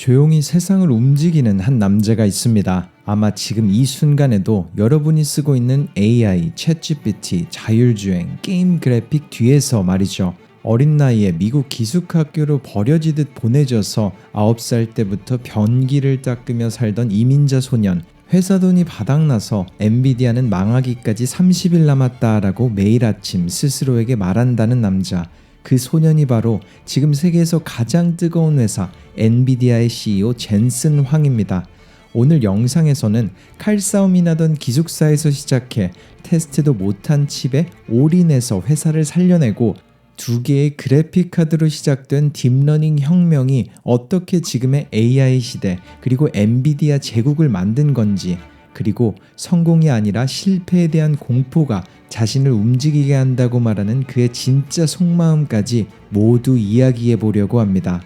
조용히 세상을 움직이는 한 남자가 있습니다. 아마 지금 이 순간에도 여러분이 쓰고 있는 AI, 챗GPT, 자율주행, 게임 그래픽 뒤에서 말이죠. 어린 나이에 미국 기숙학교로 버려지듯 보내져서 9살 때부터 변기를 닦으며 살던 이민자 소년. 회사 돈이 바닥나서 엔비디아는 망하기까지 30일 남았다라고 매일 아침 스스로에게 말한다는 남자. 그 소년이 바로 지금 세계에서 가장 뜨거운 회사 엔비디아의 CEO 젠슨 황입니다. 오늘 영상에서는 칼싸움이 나던 기숙사에서 시작해 테스트도 못한 칩에 올인해서 회사를 살려내고 2개의 그래픽카드로 시작된 딥러닝 혁명이 어떻게 지금의 AI 시대 그리고 엔비디아 제국을 만든 건지, 그리고 성공이 아니라 실패에 대한 공포가 자신을 움직이게 한다고 말하는 그의 진짜 속마음까지 모두 이야기해 보려고 합니다.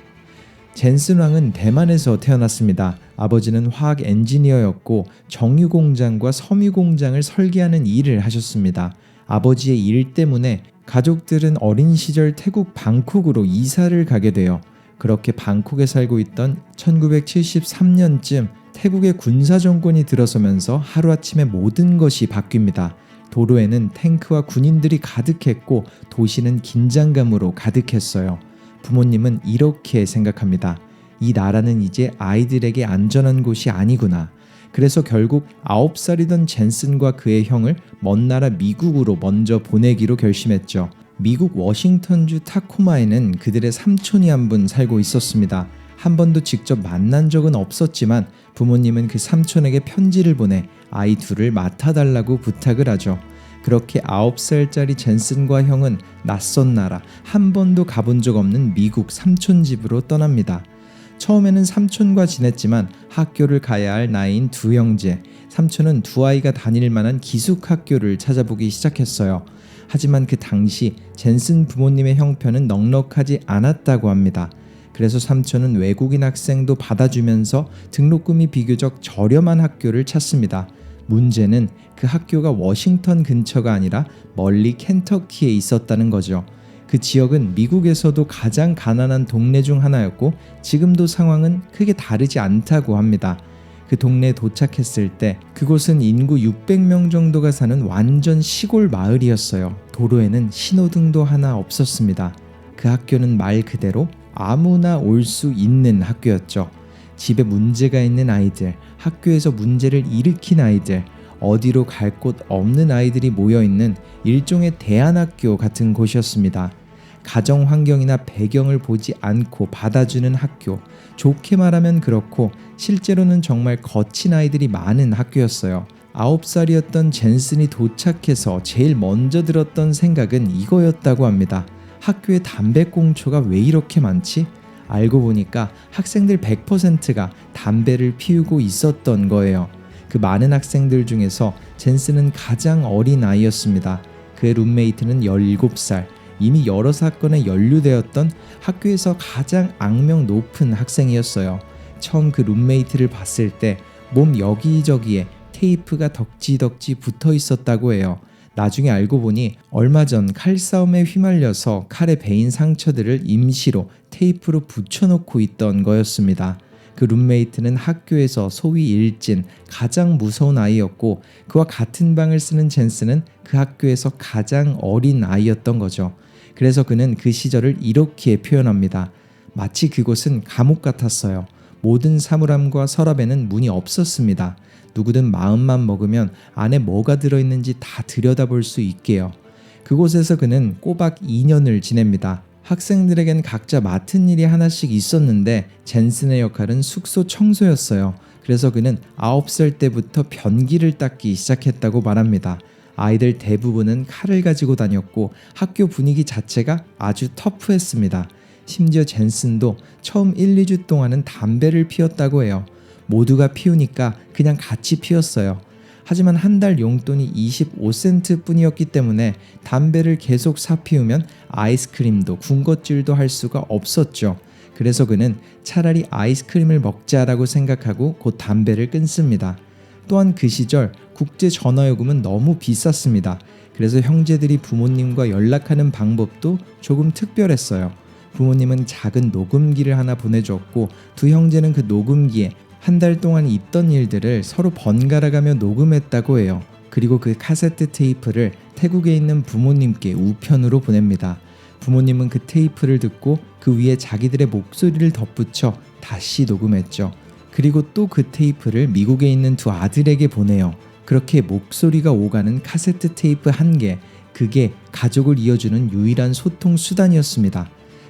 젠슨 황은 대만에서 태어났습니다. 아버지는 화학 엔지니어였고 정유공장과 섬유공장을 설계하는 일을 하셨습니다. 아버지의 일 때문에 가족들은 어린 시절 태국 방콕으로 이사를 가게 돼요. 그렇게 방콕에 살고 있던 1973년쯤 태국의 군사정권이 들어서면서 하루아침에 모든 것이 바뀝니다. 도로에는 탱크와 군인들이 가득했고 도시는 긴장감으로 가득했어요. 부모님은 이렇게 생각합니다. 이 나라는 이제 아이들에게 안전한 곳이 아니구나. 그래서 결국 9살이던 젠슨과 그의 형을 먼 나라 미국으로 먼저 보내기로 결심했죠. 미국 워싱턴주 타코마에는 그들의 삼촌이 한 분 살고 있었습니다. 한 번도 직접 만난 적은 없었지만 부모님은 그 삼촌에게 편지를 보내 아이 둘을 맡아달라고 부탁을 하죠. 그렇게 9살짜리 젠슨과 형은 낯선 나라, 한 번도 가본 적 없는 미국 삼촌 집으로 떠납니다. 처음에는 삼촌과 지냈지만 학교를 가야 할 나이인 두 형제, 삼촌은 두 아이가 다닐 만한 기숙학교를 찾아보기 시작했어요. 하지만 그 당시 젠슨 부모님의 형편은 넉넉하지 않았다고 합니다. 그래서 삼촌은 외국인 학생도 받아주면서 등록금이 비교적 저렴한 학교를 찾습니다. 문제는 그 학교가 워싱턴 근처가 아니라 멀리 켄터키에 있었다는 거죠. 그 지역은 미국에서도 가장 가난한 동네 중 하나였고 지금도 상황은 크게 다르지 않다고 합니다. 그 동네에 도착했을 때 그곳은 인구 600명 정도가 사는 완전 시골 마을이었어요. 도로에는 신호등도 하나 없었습니다. 그 학교는 말 그대로 아무나 올 수 있는 학교였죠. 집에 문제가 있는 아이들, 학교에서 문제를 일으킨 아이들, 어디로 갈 곳 없는 아이들이 모여있는 일종의 대안학교 같은 곳이었습니다. 가정 환경이나 배경을 보지 않고 받아주는 학교, 좋게 말하면 그렇고 실제로는 정말 거친 아이들이 많은 학교였어요. 9살이었던 젠슨이 도착해서 제일 먼저 들었던 생각은 이거였다고 합니다. 학교에 담배꽁초가 왜 이렇게 많지? 알고 보니까 학생들 100%가 담배를 피우고 있었던 거예요. 그 많은 학생들 중에서 젠슨은 가장 어린 아이였습니다. 그의 룸메이트는 17살, 이미 여러 사건에 연루되었던 학교에서 가장 악명 높은 학생이었어요. 처음 그 룸메이트를 봤을 때 몸 여기저기에 테이프가 덕지덕지 붙어 있었다고 해요. 나중에 알고 보니 얼마 전 칼싸움에 휘말려서 칼에 베인 상처들을 임시로 테이프로 붙여놓고 있던 거였습니다. 그 룸메이트는 학교에서 소위 일진, 가장 무서운 아이였고 그와 같은 방을 쓰는 젠슨은 그 학교에서 가장 어린 아이였던 거죠. 그래서 그는 그 시절을 이렇게 표현합니다. 마치 그곳은 감옥 같았어요. 모든 사물함과 서랍에는 문이 없었습니다. 누구든 마음만 먹으면 안에 뭐가 들어있는지 다 들여다볼 수 있게요. 그곳에서 그는 꼬박 2년을 지냅니다. 학생들에겐 각자 맡은 일이 하나씩 있었는데 젠슨의 역할은 숙소 청소였어요. 그래서 그는 9살 때부터 변기를 닦기 시작했다고 말합니다. 아이들 대부분은 칼을 가지고 다녔고 학교 분위기 자체가 아주 터프했습니다. 심지어 젠슨도 처음 1, 2주 동안은 담배를 피웠다고 해요. 모두가 피우니까 그냥 같이 피웠어요. 하지만 한 달 용돈이 25센트 뿐이었기 때문에 담배를 계속 사 피우면 아이스크림도 군것질도 할 수가 없었죠. 그래서 그는 차라리 아이스크림을 먹자라고 생각하고 곧 담배를 끊습니다. 또한 그 시절 국제 전화요금은 너무 비쌌습니다. 그래서 형제들이 부모님과 연락하는 방법도 조금 특별했어요. 부모님은 작은 녹음기를 하나 보내주었고 두 형제는 그 녹음기에 한 달 동안 있던 일들을 서로 번갈아가며 녹음했다고 해요. 그리고 그 카세트 테이프를 태국에 있는 부모님께 우편으로 보냅니다. 부모님은 그 테이프를 듣고 그 위에 자기들의 목소리를 덧붙여 다시 녹음했죠. 그리고 또 그 테이프를 미국에 있는 두 아들에게 보내요. 그렇게 목소리가 오가는 카세트 테이프 한 개, 그게 가족을 이어주는 유일한 소통 수단이었습니다.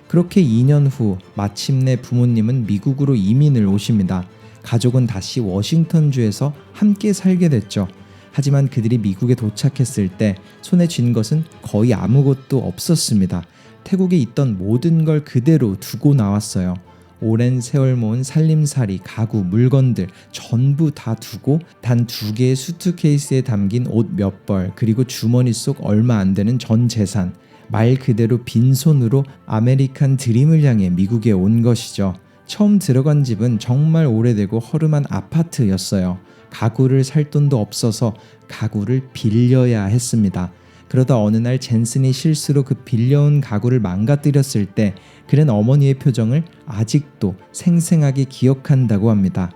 그렇게 2년 후 마침내 부모님은 미국으로 이민을 오십니다. 가족은 다시 워싱턴주에서 함께 살게 됐죠. 하지만 그들이 미국에 도착했을 때 손에 쥔 것은 거의 아무것도 없었습니다. 태국에 있던 모든 걸 그대로 두고 나왔어요. 오랜 세월 모은 살림살이, 가구, 물건들 전부 다 두고 단 2개의 수트케이스에 담긴 옷 몇 벌, 그리고 주머니 속 얼마 안 되는 전 재산, 말 그대로 빈손으로 아메리칸 드림을 향해 미국에 온 것이죠. 처음 들어간 집은 정말 오래되고 허름한 아파트였어요. 가구를 살 돈도 없어서 가구를 빌려야 했습니다. 그러다 어느 날 젠슨이 실수로 그 빌려온 가구를 망가뜨렸을 때 그는 어머니의 표정을 아직도 생생하게 기억한다고 합니다.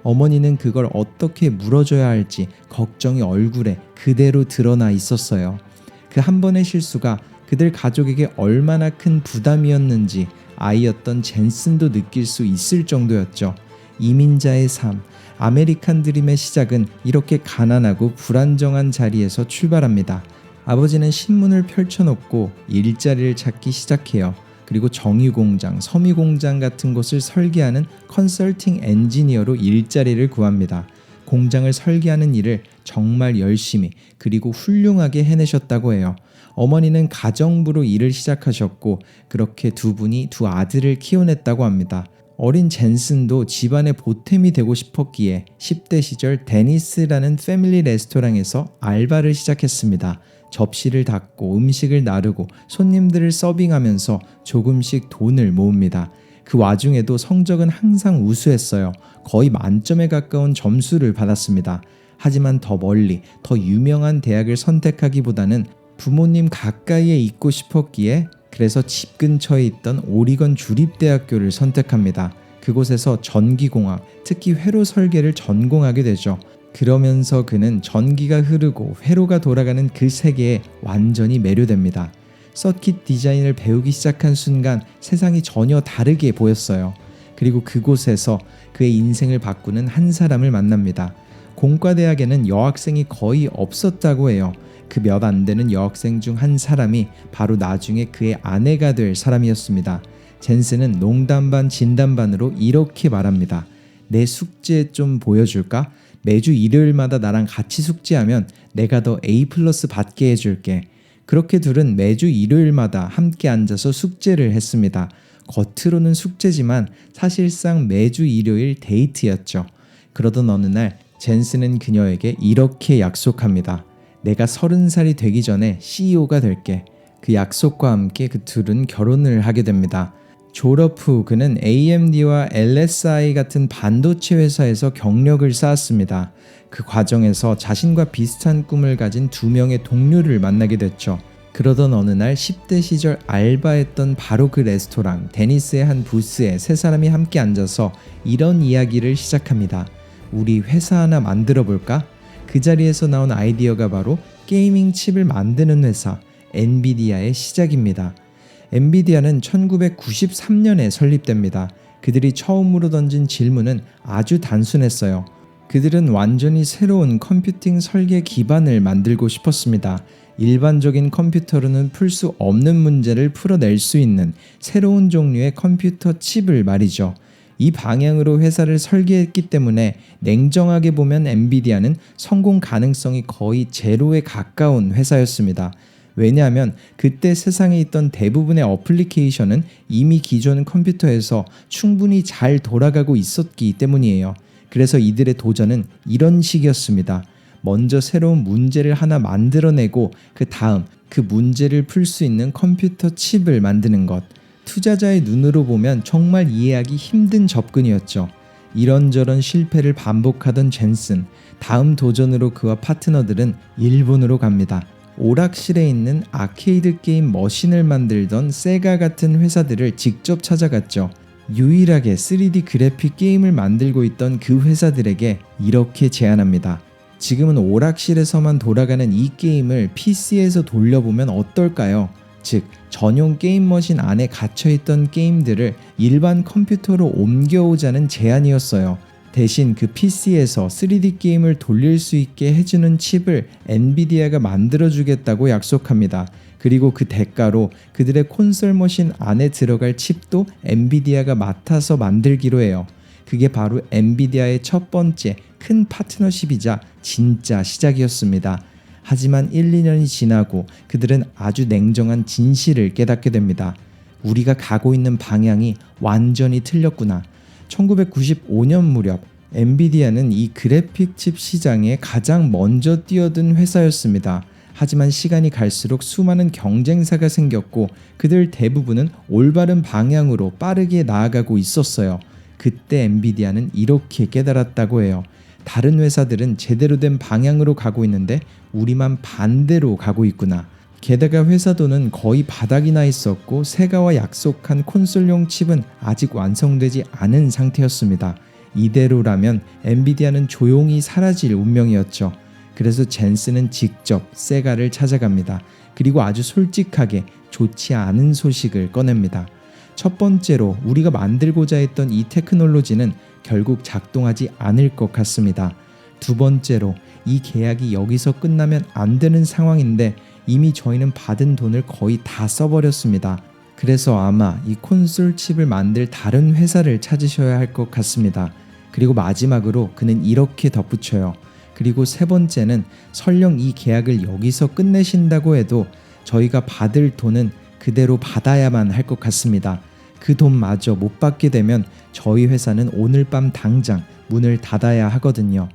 어머니는 그걸 어떻게 물어줘야 할지 걱정이 얼굴에 그대로 드러나 있었어요. 그 한 번의 실수가 그들 가족에게 얼마나 큰 부담이었는지 아이였던 젠슨도 느낄 수 있을 정도였죠. 이민자의 삶, 아메리칸 드림의 시작은 이렇게 가난하고 불안정한 자리에서 출발합니다. 아버지는 신문을 펼쳐놓고 일자리를 찾기 시작해요. 그리고 정유공장, 섬유공장 같은 곳을 설계하는 컨설팅 엔지니어로 일자리를 구합니다. 공장을 설계하는 일을 정말 열심히 그리고 훌륭하게 해내셨다고 해요. 어머니는 가정부로 일을 시작하셨고 그렇게 두 분이 두 아들을 키워냈다고 합니다. 어린 젠슨도 집안의 보탬이 되고 싶었기에 10대 시절 데니스라는 패밀리 레스토랑에서 알바를 시작했습니다. 접시를 닦고 음식을 나르고 손님들을 서빙하면서 조금씩 돈을 모읍니다. 그 와중에도 성적은 항상 우수했어요. 거의 만점에 가까운 점수를 받았습니다. 하지만 더 멀리, 더 유명한 대학을 선택하기보다는 부모님 가까이에 있고 싶었기에 그래서 집 근처에 있던 오리건 주립대학교를 선택합니다. 그곳에서 전기공학, 특히 회로 설계를 전공하게 되죠. 그러면서 그는 전기가 흐르고 회로가 돌아가는 그 세계에 완전히 매료됩니다. 서킷 디자인을 배우기 시작한 순간 세상이 전혀 다르게 보였어요. 그리고 그곳에서 그의 인생을 바꾸는 한 사람을 만납니다. 공과대학에는 여학생이 거의 없었다고 해요. 그 몇 안 되는 여학생 중 한 사람이 바로 나중에 그의 아내가 될 사람이었습니다. 젠슨은 농담 반 진담 반으로 이렇게 말합니다. 내 숙제 좀 보여줄까? 매주 일요일마다 나랑 같이 숙제하면 내가 더 A+ 받게 해줄게. 그렇게 둘은 매주 일요일마다 함께 앉아서 숙제를 했습니다. 겉으로는 숙제지만 사실상 매주 일요일 데이트였죠. 그러던 어느 날 젠슨은 그녀에게 이렇게 약속합니다. 내가 30살이 되기 전에 CEO가 될게. 그 약속과 함께 그 둘은 결혼을 하게 됩니다. 졸업 후 그는 AMD와 LSI 같은 반도체 회사에서 경력을 쌓았습니다. 그 과정에서 자신과 비슷한 꿈을 가진 2명의 동료를 만나게 됐죠. 그러던 어느 날 10대 시절 알바했던 바로 그 레스토랑 데니스의 한 부스에 세 사람이 함께 앉아서 이런 이야기를 시작합니다. 우리 회사 하나 만들어 볼까? 그 자리에서 나온 아이디어가 바로 게이밍 칩을 만드는 회사 엔비디아의 시작입니다. 엔비디아는 1993년에 설립됩니다. 그들이 처음으로 던진 질문은 아주 단순했어요. 그들은 완전히 새로운 컴퓨팅 설계 기반을 만들고 싶었습니다. 일반적인 컴퓨터로는 풀 수 없는 문제를 풀어낼 수 있는 새로운 종류의 컴퓨터 칩을 말이죠. 이 방향으로 회사를 설계했기 때문에 냉정하게 보면 엔비디아는 성공 가능성이 거의 제로에 가까운 회사였습니다. 왜냐하면 그때 세상에 있던 대부분의 어플리케이션은 이미 기존 컴퓨터에서 충분히 잘 돌아가고 있었기 때문이에요. 그래서 이들의 도전은 이런 식이었습니다. 먼저 새로운 문제를 하나 만들어내고 그 다음 그 문제를 풀 수 있는 컴퓨터 칩을 만드는 것. 투자자의 눈으로 보면 정말 이해하기 힘든 접근이었죠. 이런저런 실패를 반복하던 젠슨. 다음 도전으로 그와 파트너들은 일본으로 갑니다. 오락실에 있는 아케이드 게임 머신을 만들던 세가 같은 회사들을 직접 찾아갔죠. 유일하게 3D 그래픽 게임을 만들고 있던 그 회사들에게 이렇게 제안합니다. 지금은 오락실에서만 돌아가는 이 게임을 PC에서 돌려보면 어떨까요? 즉, 전용 게임 머신 안에 갇혀있던 게임들을 일반 컴퓨터로 옮겨오자는 제안이었어요. 대신 그 PC에서 3D 게임을 돌릴 수 있게 해주는 칩을 엔비디아가 만들어주겠다고 약속합니다. 그리고 그 대가로 그들의 콘솔 머신 안에 들어갈 칩도 엔비디아가 맡아서 만들기로 해요. 그게 바로 엔비디아의 첫 번째 큰 파트너십이자 진짜 시작이었습니다. 하지만 1, 2년이 지나고 그들은 아주 냉정한 진실을 깨닫게 됩니다. 우리가 가고 있는 방향이 완전히 틀렸구나. 1995년 무렵 엔비디아는 이 그래픽 칩 시장에 가장 먼저 뛰어든 회사였습니다. 하지만 시간이 갈수록 수많은 경쟁사가 생겼고 그들 대부분은 올바른 방향으로 빠르게 나아가고 있었어요. 그때 엔비디아는 이렇게 깨달았다고 해요. 다른 회사들은 제대로 된 방향으로 가고 있는데 우리만 반대로 가고 있구나. 게다가 회사 돈은 거의 바닥이 나 있었고 세가와 약속한 콘솔용 칩은 아직 완성되지 않은 상태였습니다. 이대로라면 엔비디아는 조용히 사라질 운명이었죠. 그래서 젠슨은 직접 세가를 찾아갑니다. 그리고 아주 솔직하게 좋지 않은 소식을 꺼냅니다. 첫 번째로 우리가 만들고자 했던 이 테크놀로지는 결국 작동하지 않을 것 같습니다. 두 번째로 이 계약이 여기서 끝나면 안 되는 상황인데 이미 저희는 받은 돈을 거의 다 써버렸습니다. 그래서 아마 이 콘솔 칩을 만들 다른 회사를 찾으셔야 할 것 같습니다. 그리고 마지막으로 그는 이렇게 덧붙여요. 그리고 세 번째는 설령 이 계약을 여기서 끝내신다고 해도 저희가 받을 돈은 그대로 받아야만 할 것 같습니다. 그 돈마저 못 받게 되면 저희 회사는 오늘 밤 당장 문을 닫아야 하거든요.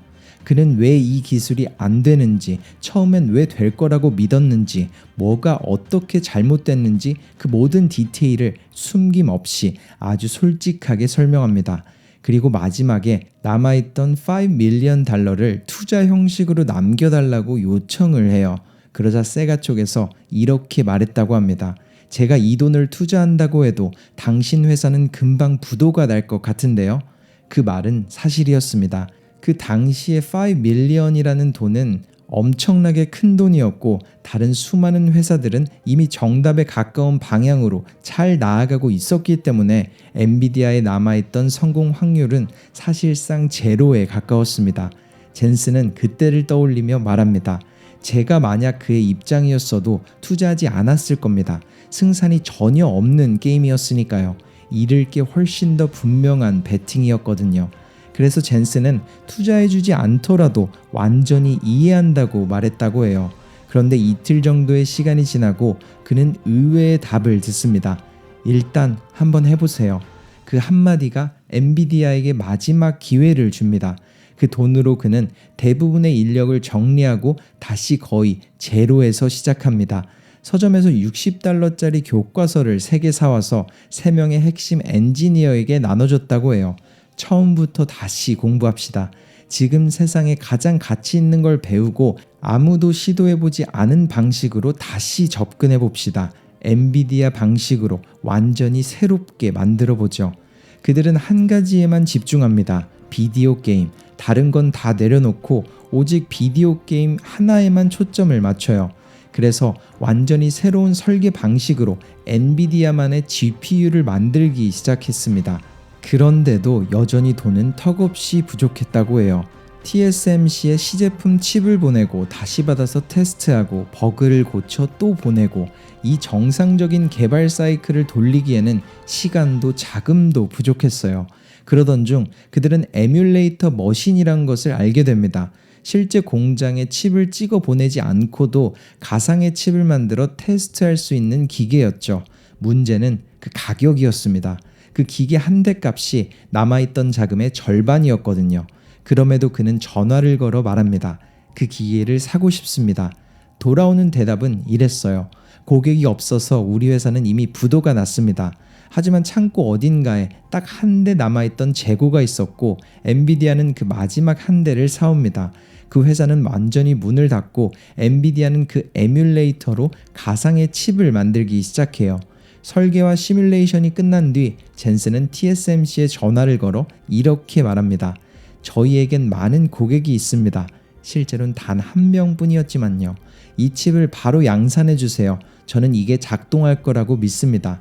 그는 왜 이 기술이 안 되는지, 처음엔 왜 될 거라고 믿었는지, 뭐가 어떻게 잘못됐는지 그 모든 디테일을 숨김없이 아주 솔직하게 설명합니다. 그리고 마지막에 남아있던 $5 밀리언 투자 형식으로 남겨달라고 요청을 해요. 그러자 세가 쪽에서 이렇게 말했다고 합니다. 제가 이 돈을 투자한다고 해도 당신 회사는 금방 부도가 날 것 같은데요. 그 말은 사실이었습니다. 그 당시에 $5 밀리언이라는 돈은 엄청나게 큰 돈이었고 다른 수많은 회사들은 이미 정답에 가까운 방향으로 잘 나아가고 있었기 때문에 엔비디아에 남아있던 성공 확률은 사실상 제로에 가까웠습니다. 젠슨은 그때를 떠올리며 말합니다. 제가 만약 그의 입장이었어도 투자하지 않았을 겁니다. 승산이 전혀 없는 게임이었으니까요. 잃을 게 훨씬 더 분명한 베팅이었거든요. 그래서 젠슨은 투자해주지 않더라도 완전히 이해한다고 말했다고 해요. 그런데 이틀 정도의 시간이 지나고 그는 의외의 답을 듣습니다. 일단 한번 해보세요. 그 한마디가 엔비디아에게 마지막 기회를 줍니다. 그 돈으로 그는 대부분의 인력을 정리하고 다시 거의 제로에서 시작합니다. 서점에서 $60짜리 교과서를 3개 사와서 3명의 핵심 엔지니어에게 나눠줬다고 해요. 처음부터 다시 공부합시다. 지금 세상에 가장 가치 있는 걸 배우고 아무도 시도해보지 않은 방식으로 다시 접근해봅시다. 엔비디아 방식으로 완전히 새롭게 만들어보죠. 그들은 한 가지에만 집중합니다. 비디오 게임. 다른 건 다 내려놓고 오직 비디오 게임 하나에만 초점을 맞춰요. 그래서 완전히 새로운 설계 방식으로 엔비디아만의 GPU를 만들기 시작했습니다. 그런데도 여전히 돈은 턱없이 부족했다고 해요. TSMC에 시제품 칩을 보내고 다시 받아서 테스트하고 버그를 고쳐 또 보내고 이 정상적인 개발 사이클을 돌리기에는 시간도 자금도 부족했어요. 그러던 중 그들은 에뮬레이터 머신이란 것을 알게 됩니다. 실제 공장에 칩을 찍어 보내지 않고도 가상의 칩을 만들어 테스트할 수 있는 기계였죠. 문제는 그 가격이었습니다. 그 기계 한 대 값이 남아있던 자금의 절반이었거든요. 그럼에도 그는 전화를 걸어 말합니다. 그 기계를 사고 싶습니다. 돌아오는 대답은 이랬어요. 고객이 없어서 우리 회사는 이미 부도가 났습니다. 하지만 창고 어딘가에 딱 한 대 남아있던 재고가 있었고 엔비디아는 그 마지막 한 대를 사옵니다. 그 회사는 완전히 문을 닫고 엔비디아는 그 에뮬레이터로 가상의 칩을 만들기 시작해요. 설계와 시뮬레이션이 끝난 뒤 젠슨은 TSMC에 전화를 걸어 이렇게 말합니다. 저희에겐 많은 고객이 있습니다. 실제로는 단 한 명뿐이었지만요. 이 칩을 바로 양산해 주세요. 저는 이게 작동할 거라고 믿습니다.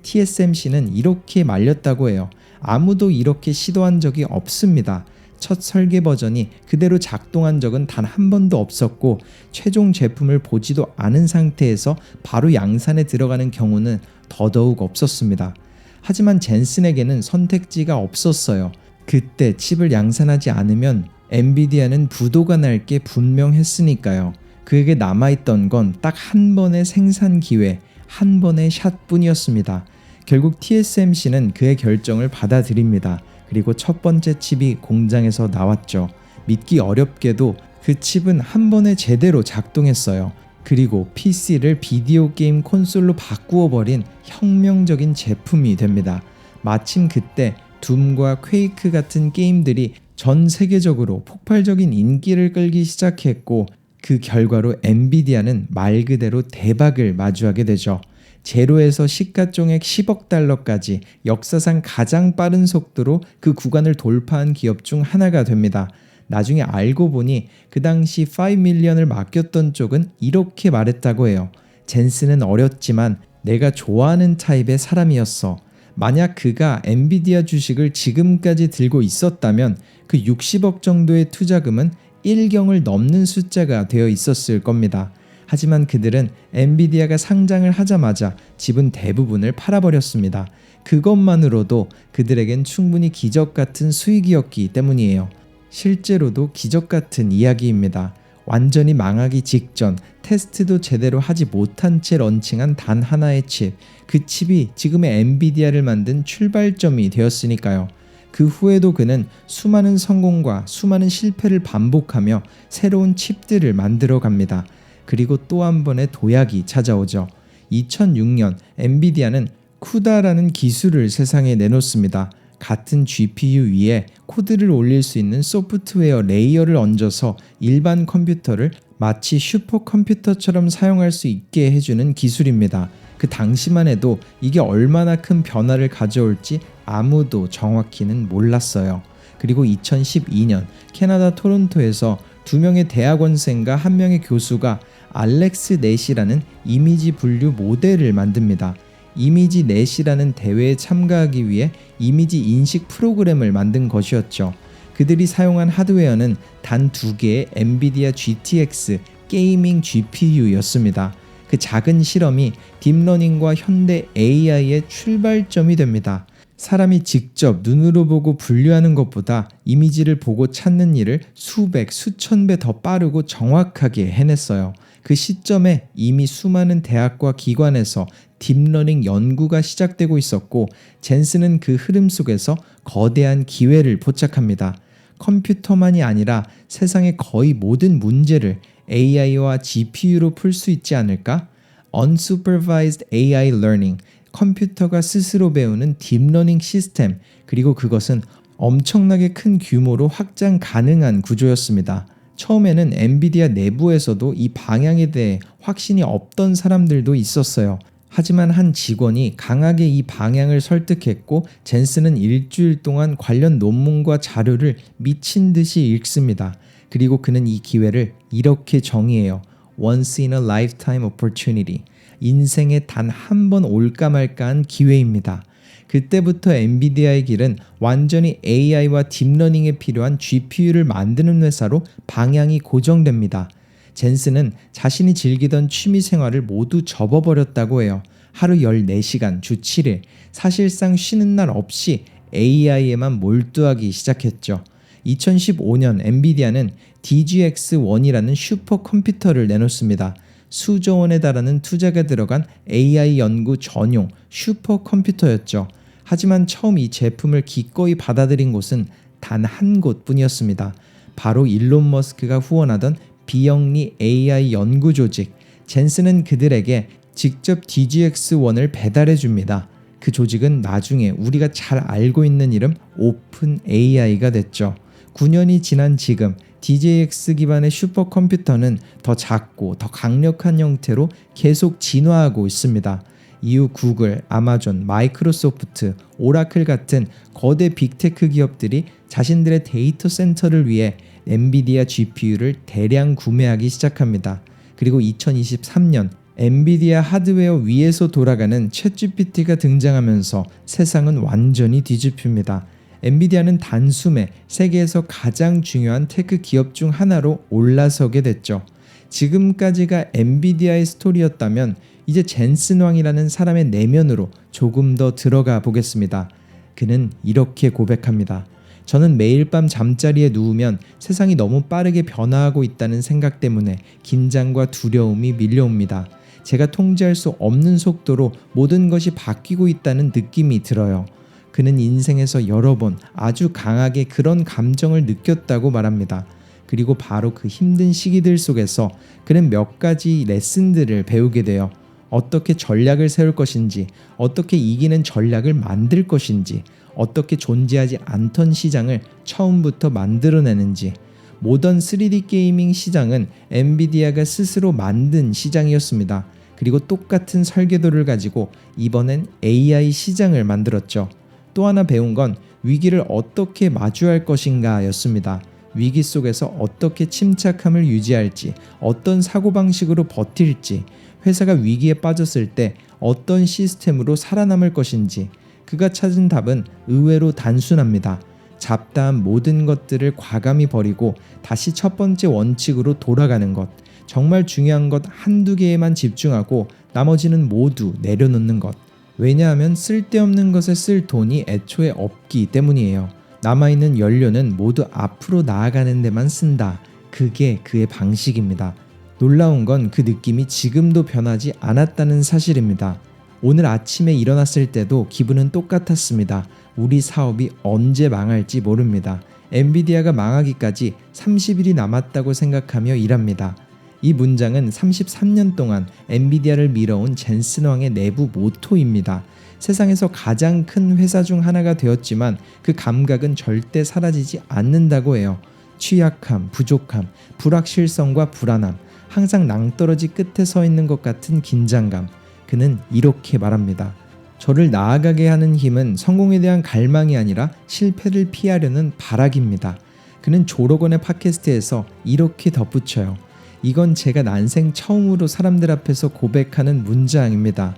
TSMC는 이렇게 말렸다고 해요. 아무도 이렇게 시도한 적이 없습니다. 첫 설계 버전이 그대로 작동한 적은 단 한 번도 없었고 최종 제품을 보지도 않은 상태에서 바로 양산에 들어가는 경우는 더더욱 없었습니다. 하지만 젠슨에게는 선택지가 없었어요. 그때 칩을 양산하지 않으면 엔비디아는 부도가 날 게 분명했으니까요. 그에게 남아있던 건 딱 한 번의 생산 기회, 한 번의 샷뿐이었습니다. 결국 TSMC는 그의 결정을 받아들입니다. 그리고 첫 번째 칩이 공장에서 나왔죠. 믿기 어렵게도 그 칩은 한 번에 제대로 작동했어요. 그리고 PC를 비디오 게임 콘솔로 바꾸어 버린 혁명적인 제품이 됩니다. 마침 그때 둠과 퀘이크 같은 게임들이 전 세계적으로 폭발적인 인기를 끌기 시작했고 그 결과로 엔비디아는 말 그대로 대박을 마주하게 되죠. 제로에서 시가총액 10억 달러까지 역사상 가장 빠른 속도로 그 구간을 돌파한 기업 중 하나가 됩니다. 나중에 알고 보니 그 당시 5밀리언을 맡겼던 쪽은 이렇게 말했다고 해요. 젠슨은 어렸지만 내가 좋아하는 타입의 사람이었어. 만약 그가 엔비디아 주식을 지금까지 들고 있었다면 그 60억 정도의 투자금은 1경을 넘는 숫자가 되어 있었을 겁니다. 하지만 그들은 엔비디아가 상장을 하자마자 지분 대부분을 팔아버렸습니다. 그것만으로도 그들에겐 충분히 기적 같은 수익이었기 때문이에요. 실제로도 기적 같은 이야기입니다. 완전히 망하기 직전 테스트도 제대로 하지 못한 채 런칭한 단 하나의 칩. 그 칩이 지금의 엔비디아를 만든 출발점이 되었으니까요. 그 후에도 그는 수많은 성공과 수많은 실패를 반복하며 새로운 칩들을 만들어 갑니다. 그리고 또 한 번의 도약이 찾아오죠. 2006년 엔비디아는 쿠다라는 기술을 세상에 내놓습니다. 같은 GPU 위에 코드를 올릴 수 있는 소프트웨어 레이어를 얹어서 일반 컴퓨터를 마치 슈퍼컴퓨터처럼 사용할 수 있게 해주는 기술입니다. 그 당시만 해도 이게 얼마나 큰 변화를 가져올지 아무도 정확히는 몰랐어요. 그리고 2012년 캐나다 토론토에서 2명의 대학원생과 1명의 교수가 알렉스 넷이라는 이미지 분류 모델을 만듭니다. 이미지 넷이라는 대회에 참가하기 위해 이미지 인식 프로그램을 만든 것이었죠. 그들이 사용한 하드웨어는 단 2개의 엔비디아 GTX 게이밍 GPU였습니다. 그 작은 실험이 딥러닝과 현대 AI의 출발점이 됩니다. 사람이 직접 눈으로 보고 분류하는 것보다 이미지를 보고 찾는 일을 수백, 수천 배 더 빠르고 정확하게 해냈어요. 그 시점에 이미 수많은 대학과 기관에서 딥러닝 연구가 시작되고 있었고 젠슨은 그 흐름 속에서 거대한 기회를 포착합니다. 컴퓨터만이 아니라 세상의 거의 모든 문제를 AI와 GPU로 풀 수 있지 않을까? Unsupervised AI Learning, 컴퓨터가 스스로 배우는 딥러닝 시스템, 그리고 그것은 엄청나게 큰 규모로 확장 가능한 구조였습니다. 처음에는 엔비디아 내부에서도 이 방향에 대해 확신이 없던 사람들도 있었어요. 하지만 한 직원이 강하게 이 방향을 설득했고 젠슨은 일주일 동안 관련 논문과 자료를 미친 듯이 읽습니다. 그리고 그는 이 기회를 이렇게 정의해요. Once in a lifetime opportunity. 인생에 단 한 번 올까 말까한 기회입니다. 그때부터 엔비디아의 길은 완전히 AI와 딥러닝에 필요한 GPU를 만드는 회사로 방향이 고정됩니다. 젠슨은 자신이 즐기던 취미생활을 모두 접어버렸다고 해요. 하루 14시간, 주 7일, 사실상 쉬는 날 없이 AI에만 몰두하기 시작했죠. 2015년 엔비디아는 DGX-1이라는 슈퍼컴퓨터를 내놓습니다. 수조 원에 달하는 투자가 들어간 AI 연구 전용 슈퍼컴퓨터였죠. 하지만 처음 이 제품을 기꺼이 받아들인 곳은 단 한 곳뿐이었습니다. 바로 일론 머스크가 후원하던 비영리 AI 연구 조직. 젠슨은 그들에게 직접 DGX-1을 배달해 줍니다. 그 조직은 나중에 우리가 잘 알고 있는 이름 오픈 AI가 됐죠. 9년이 지난 지금 DJX 기반의 슈퍼컴퓨터는 더 작고 더 강력한 형태로 계속 진화하고 있습니다. 이후 구글, 아마존, 마이크로소프트, 오라클 같은 거대 빅테크 기업들이 자신들의 데이터 센터를 위해 엔비디아 GPU를 대량 구매하기 시작합니다. 그리고 2023년 엔비디아 하드웨어 위에서 돌아가는 챗GPT가 등장하면서 세상은 완전히 뒤집힙니다. 엔비디아는 단숨에 세계에서 가장 중요한 테크 기업 중 하나로 올라서게 됐죠. 지금까지가 엔비디아의 스토리였다면 이제 젠슨 왕이라는 사람의 내면으로 조금 더 들어가 보겠습니다. 그는 이렇게 고백합니다. 저는 매일 밤 잠자리에 누우면 세상이 너무 빠르게 변화하고 있다는 생각 때문에 긴장과 두려움이 밀려옵니다. 제가 통제할 수 없는 속도로 모든 것이 바뀌고 있다는 느낌이 들어요. 그는 인생에서 여러 번 아주 강하게 그런 감정을 느꼈다고 말합니다. 그리고 바로 그 힘든 시기들 속에서 그는 몇 가지 레슨들을 배우게 돼요. 어떻게 전략을 세울 것인지, 어떻게 이기는 전략을 만들 것인지, 어떻게 존재하지 않던 시장을 처음부터 만들어내는지. 모던 3D 게이밍 시장은 엔비디아가 스스로 만든 시장이었습니다. 그리고 똑같은 설계도를 가지고 이번엔 AI 시장을 만들었죠. 또 하나 배운 건 위기를 어떻게 마주할 것인가 였습니다. 위기 속에서 어떻게 침착함을 유지할지, 어떤 사고방식으로 버틸지, 회사가 위기에 빠졌을 때 어떤 시스템으로 살아남을 것인지. 그가 찾은 답은 의외로 단순합니다. 잡다한 모든 것들을 과감히 버리고 다시 첫 번째 원칙으로 돌아가는 것. 정말 중요한 것 한두 개에만 집중하고 나머지는 모두 내려놓는 것. 왜냐하면 쓸데없는 것에 쓸 돈이 애초에 없기 때문이에요. 남아있는 연료는 모두 앞으로 나아가는 데만 쓴다. 그게 그의 방식입니다. 놀라운 건 그 느낌이 지금도 변하지 않았다는 사실입니다. 오늘 아침에 일어났을 때도 기분은 똑같았습니다. 우리 사업이 언제 망할지 모릅니다. 엔비디아가 망하기까지 30일이 남았다고 생각하며 일합니다. 이 문장은 33년 동안 엔비디아를 밀어온 젠슨 왕의 내부 모토입니다. 세상에서 가장 큰 회사 중 하나가 되었지만 그 감각은 절대 사라지지 않는다고 해요. 취약함, 부족함, 불확실성과 불안함, 항상 낭떠러지 끝에 서 있는 것 같은 긴장감. 그는 이렇게 말합니다. 저를 나아가게 하는 힘은 성공에 대한 갈망이 아니라 실패를 피하려는 발악입니다. 그는 조로건의 팟캐스트에서 이렇게 덧붙여요. 이건 제가 난생 처음으로 사람들 앞에서 고백하는 문장입니다.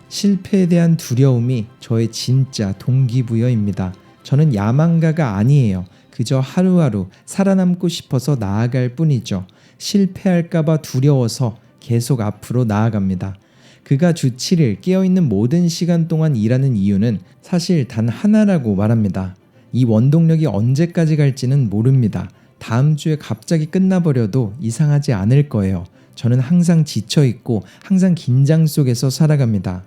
실패에 대한 두려움이 저의 진짜 동기부여입니다. 저는 야망가가 아니에요. 그저 하루하루 살아남고 싶어서 나아갈 뿐이죠. 실패할까봐 두려워서 계속 앞으로 나아갑니다. 그가 주 7일 깨어있는 모든 시간 동안 일하는 이유는 사실 단 하나라고 말합니다. 이 원동력이 언제까지 갈지는 모릅니다. 다음 주에 갑자기 끝나버려도 이상하지 않을 거예요. 저는 항상 지쳐있고 항상 긴장 속에서 살아갑니다.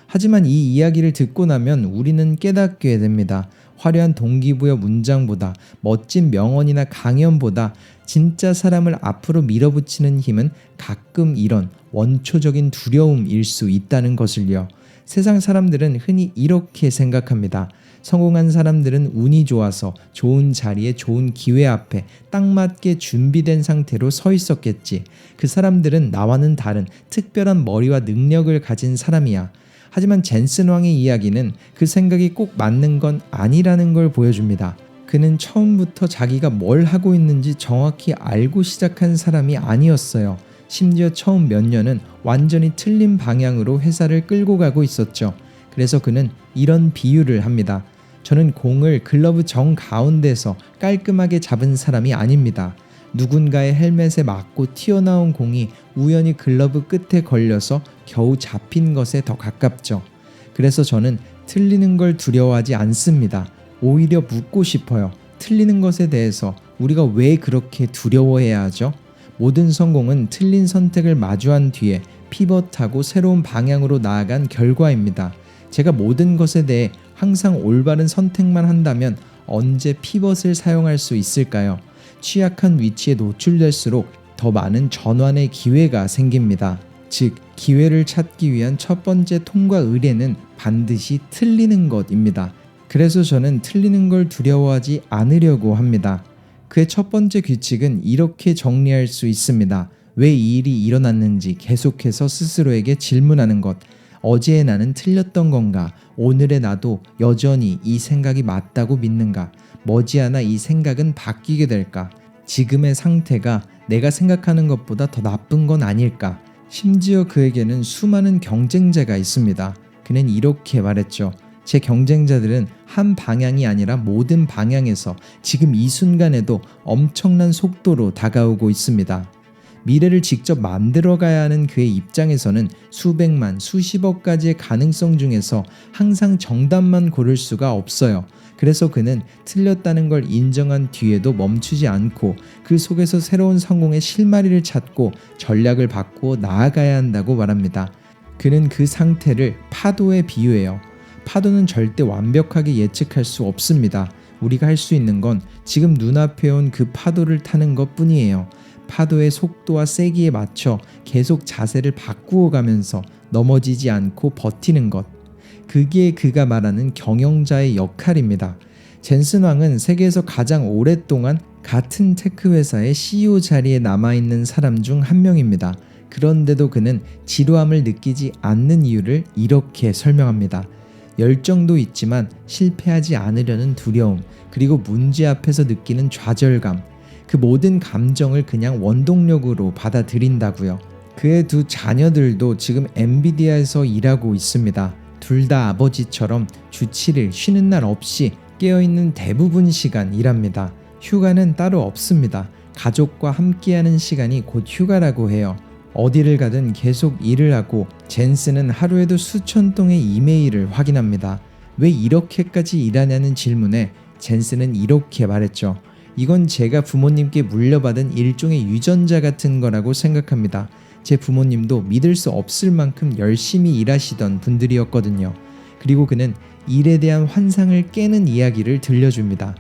하지만 이 이야기를 듣고 나면 우리는 깨닫게 됩니다. 화려한 동기부여 문장보다, 멋진 명언이나 강연보다 진짜 사람을 앞으로 밀어붙이는 힘은 가끔 이런 원초적인 두려움일 수 있다는 것을요. 세상 사람들은 흔히 이렇게 생각합니다. 성공한 사람들은 운이 좋아서 좋은 자리에 좋은 기회 앞에 딱 맞게 준비된 상태로 서 있었겠지. 그 사람들은 나와는 다른 특별한 머리와 능력을 가진 사람이야. 하지만 젠슨 왕의 이야기는 그 생각이 꼭 맞는 건 아니라는 걸 보여줍니다. 그는 처음부터 자기가 뭘 하고 있는지 정확히 알고 시작한 사람이 아니었어요. 심지어 처음 몇 년은 완전히 틀린 방향으로 회사를 끌고 가고 있었죠. 그래서 그는 이런 비유를 합니다. 저는 공을 글러브 정 가운데서 깔끔하게 잡은 사람이 아닙니다. 누군가의 헬멧에 맞고 튀어나온 공이 우연히 글러브 끝에 걸려서 겨우 잡힌 것에 더 가깝죠. 그래서 저는 틀리는 걸 두려워하지 않습니다. 오히려 묻고 싶어요. 틀리는 것에 대해서 우리가 왜 그렇게 두려워해야 하죠? 모든 성공은 틀린 선택을 마주한 뒤에 피벗하고 새로운 방향으로 나아간 결과입니다. 제가 모든 것에 대해 항상 올바른 선택만 한다면 언제 피벗을 사용할 수 있을까요? 취약한 위치에 노출될수록 더 많은 전환의 기회가 생깁니다. 즉 기회를 찾기 위한 첫 번째 통과 의례는 반드시 틀리는 것입니다. 그래서 저는 틀리는 걸 두려워하지 않으려고 합니다. 그의 첫 번째 규칙은 이렇게 정리할 수 있습니다. 왜 이 일이 일어났는지 계속해서 스스로에게 질문하는 것. 어제의 나는 틀렸던 건가? 오늘의 나도 여전히 이 생각이 맞다고 믿는가? 머지않아 이 생각은 바뀌게 될까? 지금의 상태가 내가 생각하는 것보다 더 나쁜 건 아닐까? 심지어 그에게는 수많은 경쟁자가 있습니다. 그는 이렇게 말했죠. 제 경쟁자들은 한 방향이 아니라 모든 방향에서 지금 이 순간에도 엄청난 속도로 다가오고 있습니다. 미래를 직접 만들어가야 하는 그의 입장에서는 수백만, 수십억 가지의 가능성 중에서 항상 정답만 고를 수가 없어요. 그래서 그는 틀렸다는 걸 인정한 뒤에도 멈추지 않고 그 속에서 새로운 성공의 실마리를 찾고 전략을 바꾸어 나아가야 한다고 말합니다. 그는 그 상태를 파도에 비유해요. 파도는 절대 완벽하게 예측할 수 없습니다. 우리가 할 수 있는 건 지금 눈앞에 온 그 파도를 타는 것 뿐이에요. 파도의 속도와 세기에 맞춰 계속 자세를 바꾸어 가면서 넘어지지 않고 버티는 것. 그게 그가 말하는 경영자의 역할입니다. 젠슨 왕은 세계에서 가장 오랫동안 같은 테크 회사의 CEO 자리에 남아있는 사람 중 한 명입니다. 그런데도 그는 지루함을 느끼지 않는 이유를 이렇게 설명합니다. 열정도 있지만 실패하지 않으려는 두려움, 그리고 문제 앞에서 느끼는 좌절감, 그 모든 감정을 그냥 원동력으로 받아들인다고요. 그의 두 자녀들도 지금 엔비디아에서 일하고 있습니다. 둘 다 아버지처럼 주 7일 쉬는 날 없이 깨어있는 대부분 시간 일합니다. 휴가는 따로 없습니다. 가족과 함께하는 시간이 곧 휴가라고 해요. 어디를 가든 계속 일을 하고 젠슨은 하루에도 수천 통의 이메일을 확인합니다. 왜 이렇게까지 일하냐는 질문에 젠슨은 이렇게 말했죠. 이건 제가 부모님께 물려받은 일종의 유전자 같은 거라고 생각합니다. 제 부모님도 믿을 수 없을 만큼 열심히 일하시던 분들이었거든요. 그리고 그는 일에 대한 환상을 깨는 이야기를 들려줍니다.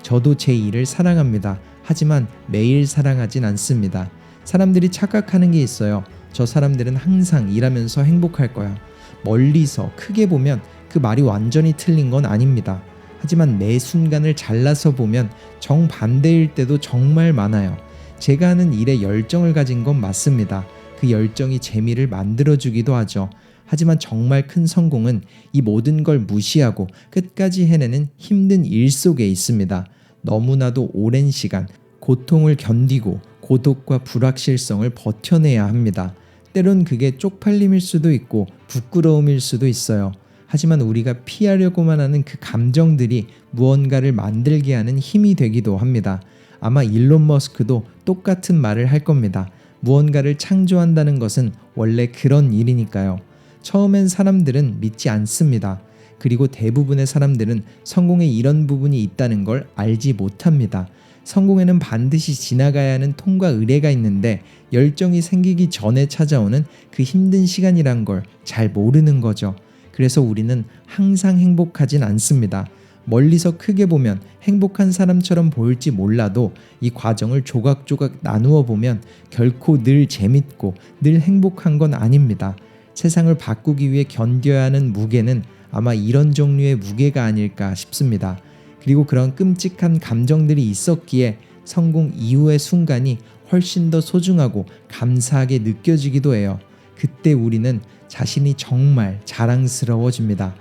저도 제 일을 사랑합니다. 하지만 매일 사랑하진 않습니다. 사람들이 착각하는 게 있어요. 저 사람들은 항상 일하면서 행복할 거야. 멀리서 크게 보면 그 말이 완전히 틀린 건 아닙니다. 하지만 매 순간을 잘라서 보면 정반대일 때도 정말 많아요. 제가 하는 일에 열정을 가진 건 맞습니다. 그 열정이 재미를 만들어주기도 하죠. 하지만 정말 큰 성공은 이 모든 걸 무시하고 끝까지 해내는 힘든 일 속에 있습니다. 너무나도 오랜 시간 고통을 견디고 고독과 불확실성을 버텨내야 합니다. 때론 그게 쪽팔림일 수도 있고 부끄러움일 수도 있어요. 하지만 우리가 피하려고만 하는 그 감정들이 무언가를 만들게 하는 힘이 되기도 합니다. 아마 일론 머스크도 똑같은 말을 할 겁니다. 무언가를 창조한다는 것은 원래 그런 일이니까요. 처음엔 사람들은 믿지 않습니다. 그리고 대부분의 사람들은 성공에 이런 부분이 있다는 걸 알지 못합니다. 성공에는 반드시 지나가야 하는 통과 의례가 있는데 열정이 생기기 전에 찾아오는 그 힘든 시간이란 걸 잘 모르는 거죠. 그래서 우리는 항상 행복하진 않습니다. 멀리서 크게 보면 행복한 사람처럼 보일지 몰라도 이 과정을 조각조각 나누어 보면 결코 늘 재밌고 늘 행복한 건 아닙니다. 세상을 바꾸기 위해 견뎌야 하는 무게는 아마 이런 종류의 무게가 아닐까 싶습니다. 그리고 그런 끔찍한 감정들이 있었기에 성공 이후의 순간이 훨씬 더 소중하고 감사하게 느껴지기도 해요. 그때 우리는 자신이 정말 자랑스러워집니다.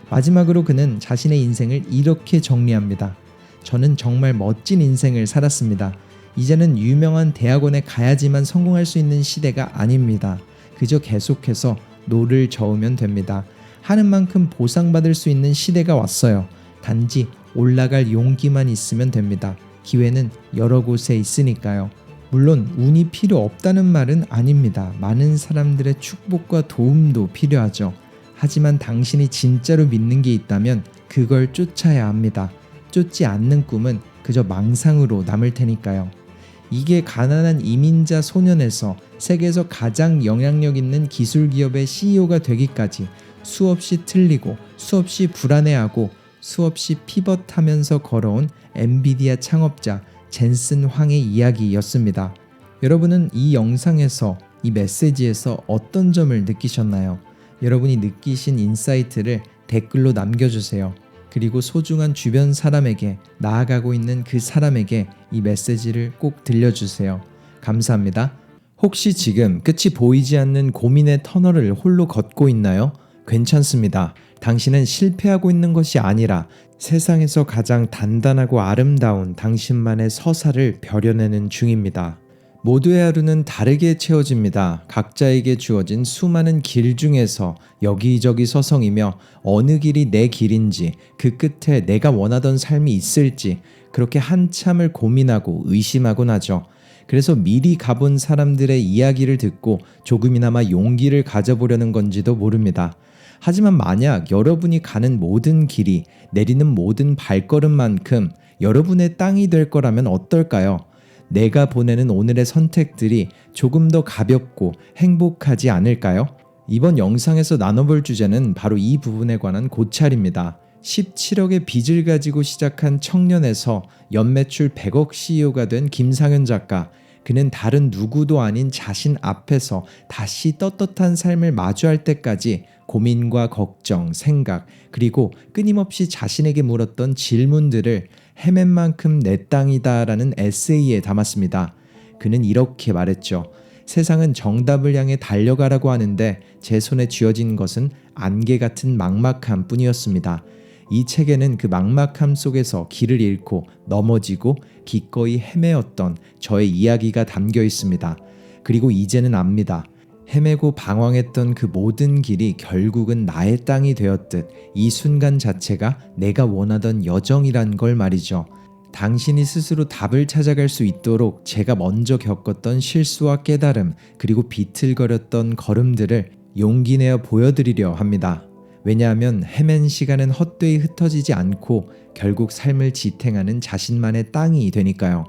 마지막으로 그는 자신의 인생을 이렇게 정리합니다. 저는 정말 멋진 인생을 살았습니다. 이제는 유명한 대학원에 가야지만 성공할 수 있는 시대가 아닙니다. 그저 계속해서 노를 저으면 됩니다. 하는 만큼 보상받을 수 있는 시대가 왔어요. 단지 올라갈 용기만 있으면 됩니다. 기회는 여러 곳에 있으니까요. 물론 운이 필요 없다는 말은 아닙니다. 많은 사람들의 축복과 도움도 필요하죠. 하지만 당신이 진짜로 믿는 게 있다면 그걸 쫓아야 합니다. 쫓지 않는 꿈은 그저 망상으로 남을 테니까요. 이게 가난한 이민자 소년에서 세계에서 가장 영향력 있는 기술 기업의 CEO가 되기까지 수없이 틀리고 수없이 불안해하고 수없이 피벗하면서 걸어온 엔비디아 창업자 젠슨 황의 이야기였습니다. 여러분은 이 영상에서 이 메시지에서 어떤 점을 느끼셨나요? 여러분이 느끼신 인사이트를 댓글로 남겨주세요. 그리고 소중한 주변 사람에게, 나아가고 있는 그 사람에게 이 메시지를 꼭 들려주세요. 감사합니다. 혹시 지금 끝이 보이지 않는 고민의 터널을 홀로 걷고 있나요? 괜찮습니다. 당신은 실패하고 있는 것이 아니라 세상에서 가장 단단하고 아름다운 당신만의 서사를 벼려내는 중입니다. 모두의 하루는 다르게 채워집니다. 각자에게 주어진 수많은 길 중에서 여기저기 서성이며 어느 길이 내 길인지, 그 끝에 내가 원하던 삶이 있을지 그렇게 한참을 고민하고 의심하곤 하죠. 그래서 미리 가본 사람들의 이야기를 듣고 조금이나마 용기를 가져보려는 건지도 모릅니다. 하지만 만약 여러분이 가는 모든 길이, 내리는 모든 발걸음만큼 여러분의 땅이 될 거라면 어떨까요? 내가 보내는 오늘의 선택들이 조금 더 가볍고 행복하지 않을까요? 이번 영상에서 나눠볼 주제는 바로 이 부분에 관한 고찰입니다. 17억의 빚을 가지고 시작한 청년에서 연매출 100억 CEO가 된 김상현 작가. 그는 다른 누구도 아닌 자신 앞에서 다시 떳떳한 삶을 마주할 때까지 고민과 걱정, 생각, 그리고 끊임없이 자신에게 물었던 질문들을 헤맨 만큼 내 땅이다 라는 에세이에 담았습니다. 그는 이렇게 말했죠. 세상은 정답을 향해 달려가라고 하는데 제 손에 쥐어진 것은 안개 같은 막막함 뿐이었습니다. 이 책에는 그 막막함 속에서 길을 잃고 넘어지고 기꺼이 헤매었던 저의 이야기가 담겨 있습니다. 그리고 이제는 압니다. 헤매고 방황했던 그 모든 길이 결국은 나의 땅이 되었듯 이 순간 자체가 내가 원하던 여정이란 걸 말이죠. 당신이 스스로 답을 찾아갈 수 있도록 제가 먼저 겪었던 실수와 깨달음, 그리고 비틀거렸던 걸음들을 용기 내어 보여드리려 합니다. 왜냐하면 헤맨 시간은 헛되이 흩어지지 않고 결국 삶을 지탱하는 자신만의 땅이 되니까요.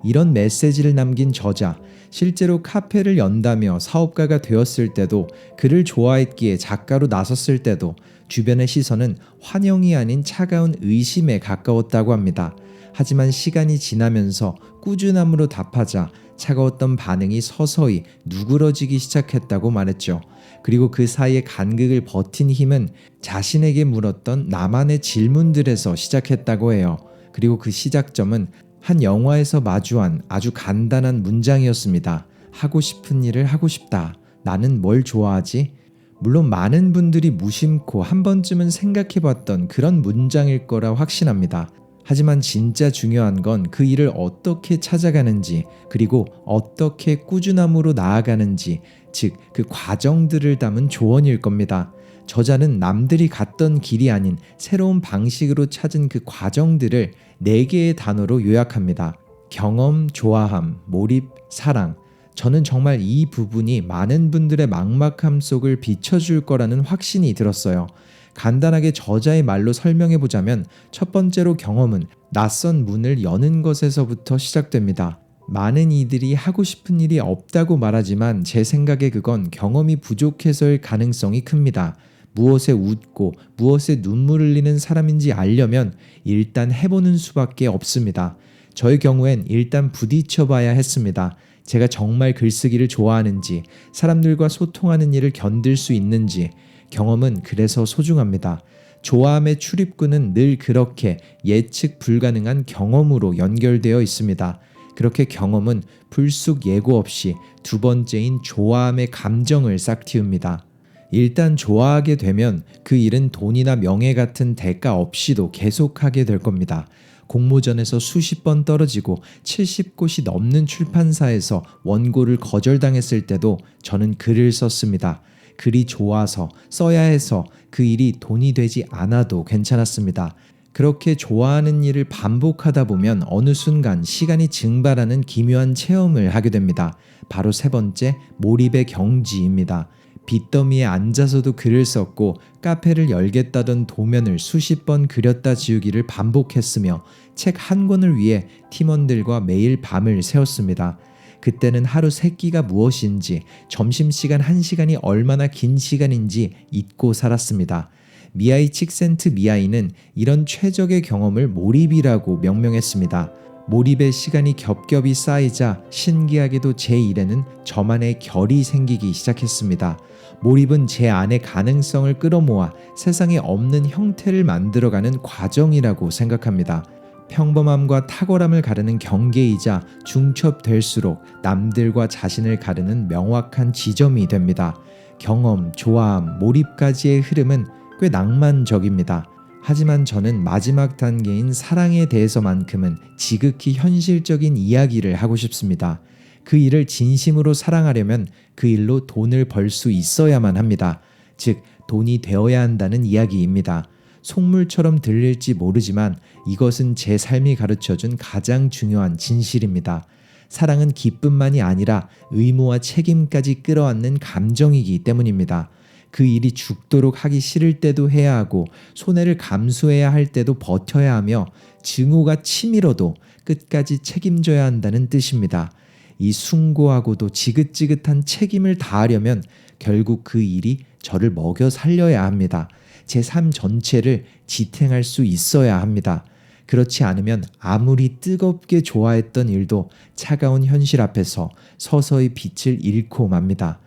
이런 메시지를 남긴 저자, 실제로 카페를 연다며 사업가가 되었을 때도, 글을 좋아했기에 작가로 나섰을 때도 주변의 시선은 환영이 아닌 차가운 의심에 가까웠다고 합니다. 하지만 시간이 지나면서 꾸준함으로 답하자 차가웠던 반응이 서서히 누그러지기 시작했다고 말했죠. 그리고 그 사이에 간극을 버틴 힘은 자신에게 물었던 나만의 질문들에서 시작했다고 해요. 그리고 그 시작점은 한 영화에서 마주한 아주 간단한 문장이었습니다. 하고 싶은 일을 하고 싶다. 나는 뭘 좋아하지? 물론 많은 분들이 무심코 한 번쯤은 생각해봤던 그런 문장일 거라 확신합니다. 하지만 진짜 중요한 건 그 일을 어떻게 찾아가는지, 그리고 어떻게 꾸준함으로 나아가는지, 즉 그 과정들을 담은 조언일 겁니다. 저자는 남들이 갔던 길이 아닌 새로운 방식으로 찾은 그 과정들을 4개의 단어로 요약합니다. 경험, 좋아함, 몰입, 사랑. 저는 정말 이 부분이 많은 분들의 막막함 속을 비춰줄 거라는 확신이 들었어요. 간단하게 저자의 말로 설명해보자면 첫 번째로 경험은 낯선 문을 여는 것에서부터 시작됩니다. 많은 이들이 하고 싶은 일이 없다고 말하지만 제 생각에 그건 경험이 부족해서일 가능성이 큽니다. 무엇에 웃고 무엇에 눈물 흘리는 사람인지 알려면 일단 해보는 수밖에 없습니다. 저의 경우엔 일단 부딪혀봐야 했습니다. 제가 정말 글쓰기를 좋아하는지, 사람들과 소통하는 일을 견딜 수 있는지. 경험은 그래서 소중합니다. 좋아함의 출입구는 늘 그렇게 예측 불가능한 경험으로 연결되어 있습니다. 그렇게 경험은 불쑥 예고 없이 두 번째인 좋아함의 감정을 싹 틔웁니다. 일단 좋아하게 되면 그 일은 돈이나 명예 같은 대가 없이도 계속하게 될 겁니다. 공모전에서 수십 번 떨어지고 70곳이 넘는 출판사에서 원고를 거절당했을 때도 저는 글을 썼습니다. 글이 좋아서, 써야 해서 그 일이 돈이 되지 않아도 괜찮았습니다. 그렇게 좋아하는 일을 반복하다 보면 어느 순간 시간이 증발하는 기묘한 체험을 하게 됩니다. 바로 세 번째, 몰입의 경지입니다. 빚더미에 앉아서도 글을 썼고 카페를 열겠다던 도면을 수십 번 그렸다 지우기를 반복했으며 책 한 권을 위해 팀원들과 매일 밤을 새웠습니다. 그때는 하루 3끼가 무엇인지, 점심시간 1시간이 얼마나 긴 시간인지 잊고 살았습니다. 미하이 칙센트미하이는 이런 최적의 경험을 몰입이라고 명명했습니다. 몰입의 시간이 겹겹이 쌓이자 신기하게도 제 일에는 저만의 결이 생기기 시작했습니다. 몰입은 제 안의 가능성을 끌어모아 세상에 없는 형태를 만들어가는 과정이라고 생각합니다. 평범함과 탁월함을 가르는 경계이자 중첩될수록 남들과 자신을 가르는 명확한 지점이 됩니다. 경험, 좋아함, 몰입까지의 흐름은 꽤 낭만적입니다. 하지만 저는 마지막 단계인 사랑에 대해서만큼은 지극히 현실적인 이야기를 하고 싶습니다. 그 일을 진심으로 사랑하려면 그 일로 돈을 벌 수 있어야만 합니다. 즉, 돈이 되어야 한다는 이야기입니다. 속물처럼 들릴지 모르지만 이것은 제 삶이 가르쳐준 가장 중요한 진실입니다. 사랑은 기쁨만이 아니라 의무와 책임까지 끌어안는 감정이기 때문입니다. 그 일이 죽도록 하기 싫을 때도 해야 하고 손해를 감수해야 할 때도 버텨야 하며 증오가 치밀어도 끝까지 책임져야 한다는 뜻입니다. 이 숭고하고도 지긋지긋한 책임을 다하려면 결국 그 일이 저를 먹여 살려야 합니다. 제 삶 전체를 지탱할 수 있어야 합니다. 그렇지 않으면 아무리 뜨겁게 좋아했던 일도 차가운 현실 앞에서 서서히 빛을 잃고 맙니다.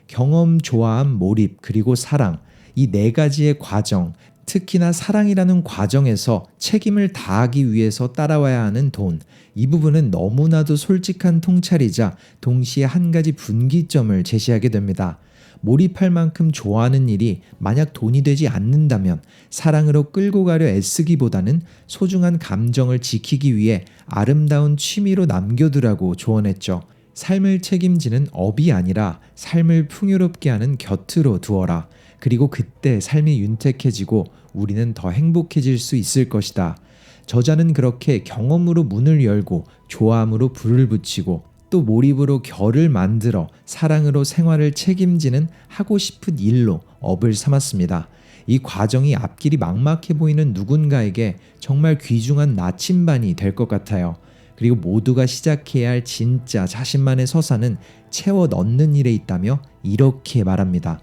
경험, 좋아함, 몰입, 그리고 사랑, 이 네 가지의 과정, 특히나 사랑이라는 과정에서 책임을 다하기 위해서 따라와야 하는 돈, 이 부분은 너무나도 솔직한 통찰이자 동시에 한 가지 분기점을 제시하게 됩니다. 몰입할 만큼 좋아하는 일이 만약 돈이 되지 않는다면 사랑으로 끌고 가려 애쓰기보다는 소중한 감정을 지키기 위해 아름다운 취미로 남겨두라고 조언했죠. 삶을 책임지는 업이 아니라 삶을 풍요롭게 하는 곁으로 두어라. 그리고 그때 삶이 윤택해지고 우리는 더 행복해질 수 있을 것이다. 저자는 그렇게 경험으로 문을 열고 좋아함으로 불을 붙이고 또 몰입으로 결을 만들어 사랑으로 생활을 책임지는 하고 싶은 일로 업을 삼았습니다. 이 과정이 앞길이 막막해 보이는 누군가에게 정말 귀중한 나침반이 될 것 같아요. 그리고 모두가 시작해야 할 진짜 자신만의 서사는 채워 넣는 일에 있다며 이렇게 말합니다.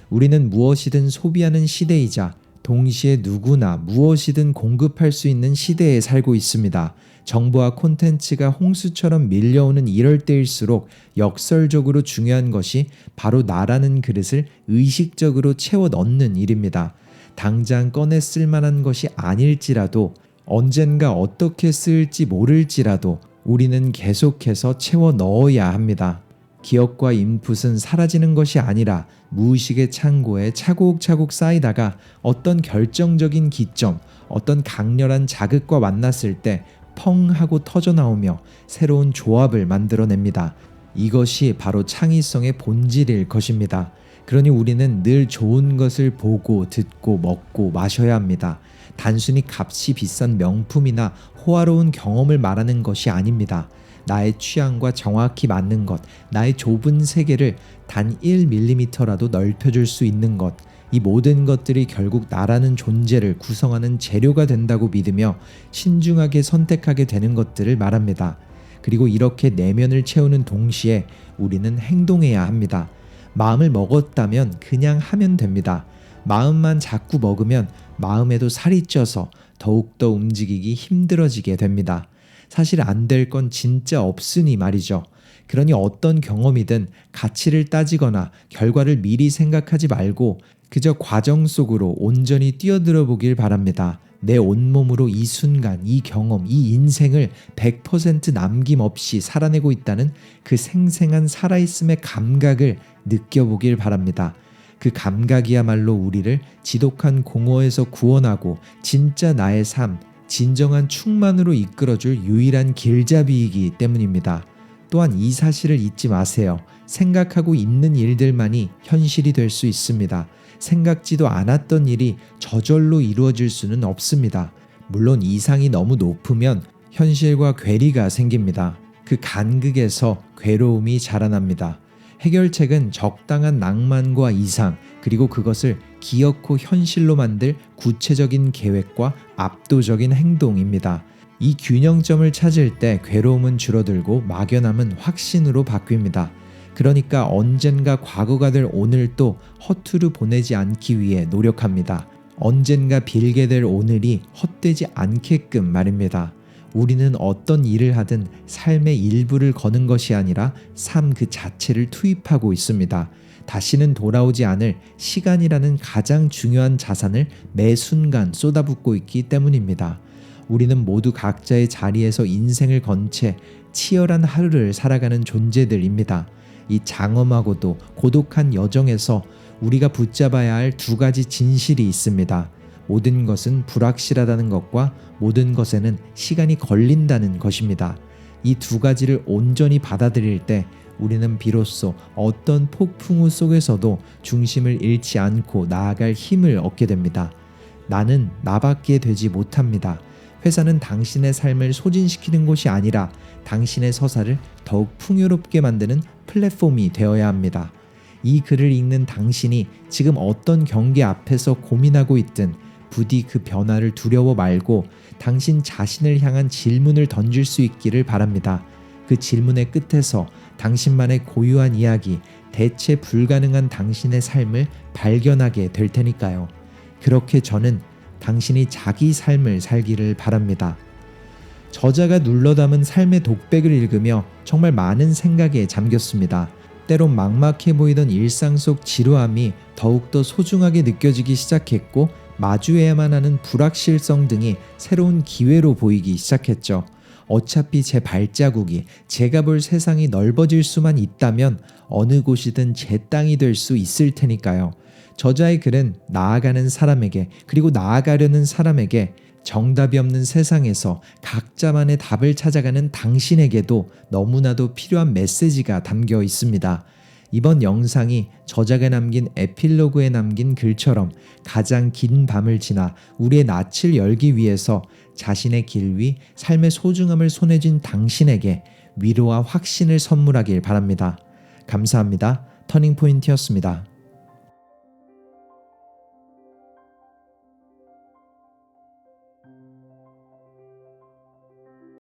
우리는 무엇이든 소비하는 시대이자 동시에 누구나 무엇이든 공급할 수 있는 시대에 살고 있습니다. 정보와 콘텐츠가 홍수처럼 밀려오는 이럴 때일수록 역설적으로 중요한 것이 바로 나라는 그릇을 의식적으로 채워 넣는 일입니다. 당장 꺼내 쓸 만한 것이 아닐지라도 언젠가 어떻게 쓸지 모를지라도 우리는 계속해서 채워 넣어야 합니다. 기억과 인풋은 사라지는 것이 아니라 무의식의 창고에 차곡차곡 쌓이다가 어떤 결정적인 기점, 어떤 강렬한 자극과 만났을 때 펑 하고 터져나오며 새로운 조합을 만들어냅니다. 이것이 바로 창의성의 본질일 것입니다. 그러니 우리는 늘 좋은 것을 보고 듣고 먹고 마셔야 합니다. 단순히 값이 비싼 명품이나 호화로운 경험을 말하는 것이 아닙니다. 나의 취향과 정확히 맞는 것, 나의 좁은 세계를 단 1mm라도 넓혀줄 수 있는 것, 이 모든 것들이 결국 나라는 존재를 구성하는 재료가 된다고 믿으며 신중하게 선택하게 되는 것들을 말합니다. 그리고 이렇게 내면을 채우는 동시에 우리는 행동해야 합니다. 마음을 먹었다면 그냥 하면 됩니다. 마음만 자꾸 먹으면 마음에도 살이 쪄서 더욱더 움직이기 힘들어지게 됩니다. 사실 안 될 건 진짜 없으니 말이죠. 그러니 어떤 경험이든 가치를 따지거나 결과를 미리 생각하지 말고 그저 과정 속으로 온전히 뛰어들어 보길 바랍니다. 내 온몸으로 이 순간, 이 경험, 이 인생을 100% 남김없이 살아내고 있다는 그 생생한 살아있음의 감각을 느껴보길 바랍니다. 그 감각이야말로 우리를 지독한 공허에서 구원하고 진짜 나의 삶, 진정한 충만으로 이끌어줄 유일한 길잡이이기 때문입니다. 또한 이 사실을 잊지 마세요. 생각하고 있는 일들만이 현실이 될 수 있습니다. 생각지도 않았던 일이 저절로 이루어질 수는 없습니다. 물론 이상이 너무 높으면 현실과 괴리가 생깁니다. 그 간극에서 괴로움이 자라납니다. 해결책은 적당한 낭만과 이상, 그리고 그것을 기어코 현실로 만들 구체적인 계획과 압도적인 행동입니다. 이 균형점을 찾을 때 괴로움은 줄어들고 막연함은 확신으로 바뀝니다. 그러니까 언젠가 과거가 될 오늘도 허투루 보내지 않기 위해 노력합니다. 언젠가 빌게 될 오늘이 헛되지 않게끔 말입니다. 우리는 어떤 일을 하든 삶의 일부를 거는 것이 아니라 삶 그 자체를 투입하고 있습니다. 다시는 돌아오지 않을 시간이라는 가장 중요한 자산을 매 순간 쏟아붓고 있기 때문입니다. 우리는 모두 각자의 자리에서 인생을 건 채 치열한 하루를 살아가는 존재들입니다. 이 장엄하고도 고독한 여정에서 우리가 붙잡아야 할 두 가지 진실이 있습니다. 모든 것은 불확실하다는 것과 모든 것에는 시간이 걸린다는 것입니다. 이 두 가지를 온전히 받아들일 때 우리는 비로소 어떤 폭풍우 속에서도 중심을 잃지 않고 나아갈 힘을 얻게 됩니다. 나는 나밖에 되지 못합니다. 회사는 당신의 삶을 소진시키는 곳이 아니라 당신의 서사를 더욱 풍요롭게 만드는 플랫폼이 되어야 합니다. 이 글을 읽는 당신이 지금 어떤 경계 앞에서 고민하고 있든 부디 그 변화를 두려워 말고 당신 자신을 향한 질문을 던질 수 있기를 바랍니다. 그 질문의 끝에서 당신만의 고유한 이야기, 대체 불가능한 당신의 삶을 발견하게 될 테니까요. 그렇게 저는 당신이 자기 삶을 살기를 바랍니다. 저자가 눌러 담은 삶의 독백을 읽으며 정말 많은 생각에 잠겼습니다. 때론 막막해 보이던 일상 속 지루함이 더욱더 소중하게 느껴지기 시작했고 마주해야만 하는 불확실성 등이 새로운 기회로 보이기 시작했죠. 어차피 제 발자국이 제가 볼 세상이 넓어질 수만 있다면 어느 곳이든 제 땅이 될 수 있을 테니까요. 저자의 글은 나아가는 사람에게 그리고 나아가려는 사람에게 정답이 없는 세상에서 각자만의 답을 찾아가는 당신에게도 너무나도 필요한 메시지가 담겨 있습니다. 이번 영상이 저자가 남긴 에필로그에 남긴 글처럼 가장 긴 밤을 지나 우리의 낯을 열기 위해서 자신의 길 위 삶의 소중함을 손에 쥔 당신에게 위로와 확신을 선물하길 바랍니다. 감사합니다. 터닝포인트였습니다.